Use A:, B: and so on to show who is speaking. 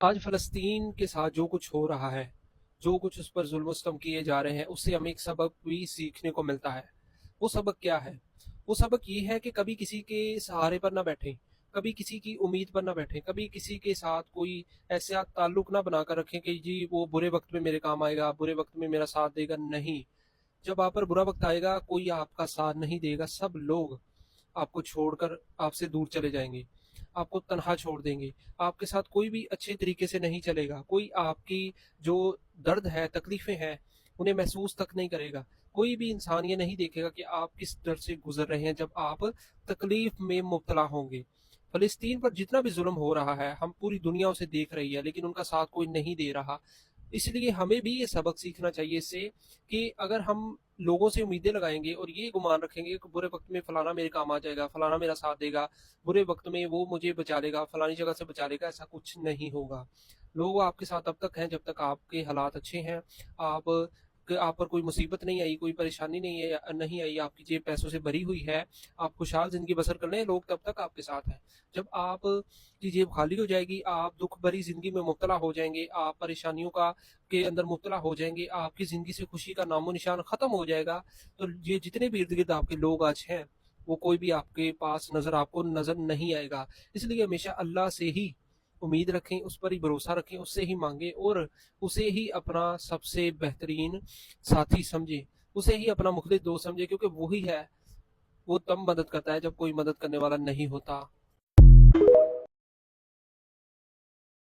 A: آج فلسطین کے ساتھ جو کچھ ہو رہا ہے، جو کچھ اس پر ظلم و ستم کیے جا رہے ہیں، اس سے ہمیں ایک سبق بھی سیکھنے کو ملتا ہے۔ وہ سبق کیا ہے؟ وہ سبق یہ ہے کہ کبھی کسی کے سہارے پر نہ بیٹھیں، کبھی کسی کی امید پر نہ بیٹھیں، کبھی کسی کے ساتھ کوئی ایسا تعلق نہ بنا کر رکھیں کہ جی وہ برے وقت میں میرے کام آئے گا، برے وقت میں میرا ساتھ دے گا۔ نہیں، جب آپ پر برا وقت آئے گا کوئی آپ کا ساتھ نہیں دے گا، سب لوگ آپ کو چھوڑ کر آپ سے دور چلے جائیں گے، آپ کو تنہا چھوڑ دیں گے، آپ کے ساتھ کوئی بھی اچھے طریقے سے نہیں چلے گا، کوئی آپ کی جو درد ہے، تکلیفیں ہیں، انہیں محسوس تک نہیں کرے گا۔ کوئی بھی انسان یہ نہیں دیکھے گا کہ آپ کس درد سے گزر رہے ہیں جب آپ تکلیف میں مبتلا ہوں گے۔ فلسطین پر جتنا بھی ظلم ہو رہا ہے، ہم پوری دنیا اسے دیکھ رہی ہے، لیکن ان کا ساتھ کوئی نہیں دے رہا۔ اس لیے ہمیں بھی یہ سبق سیکھنا چاہیے اس سے کہ اگر ہم لوگوں سے امیدیں لگائیں گے اور یہ گمان رکھیں گے کہ برے وقت میں فلانا میرے کام آ جائے گا، فلانا میرا ساتھ دے گا، برے وقت میں وہ مجھے بچا لے گا، فلانی جگہ سے بچا لے گا، ایسا کچھ نہیں ہوگا۔ لوگ آپ کے ساتھ تب تک ہیں جب تک آپ کے حالات اچھے ہیں، آپ کہ آپ پر کوئی مصیبت نہیں آئی، کوئی پریشانی نہیں آئی، آپ کی جیب پیسوں سے بھری ہوئی ہے، آپ خوشحال زندگی بسر کر رہے ہیں، لوگ تب تک آپ کے ساتھ ہیں۔ جب آپ کی جیب خالی ہو جائے گی، آپ دکھ بھری زندگی میں مبتلا ہو جائیں گے، آپ پریشانیوں کا کے اندر مبتلا ہو جائیں گے، آپ کی زندگی سے خوشی کا نام و نشان ختم ہو جائے گا، تو یہ جتنے بھی ارد گرد آپ کے لوگ آج ہیں، وہ کوئی بھی آپ کے پاس آپ کو نظر نہیں آئے گا۔ اس لیے ہمیشہ اللہ سے ہی امید رکھیں، اس پر ہی بھروسہ رکھیں، اس سے ہی مانگیں اور اسے ہی اپنا سب سے بہترین ساتھی سمجھیں، اسے ہی اپنا مخلص دوست سمجھیں، کیونکہ وہی ہے، وہ تب مدد کرتا ہے جب کوئی مدد کرنے والا نہیں ہوتا۔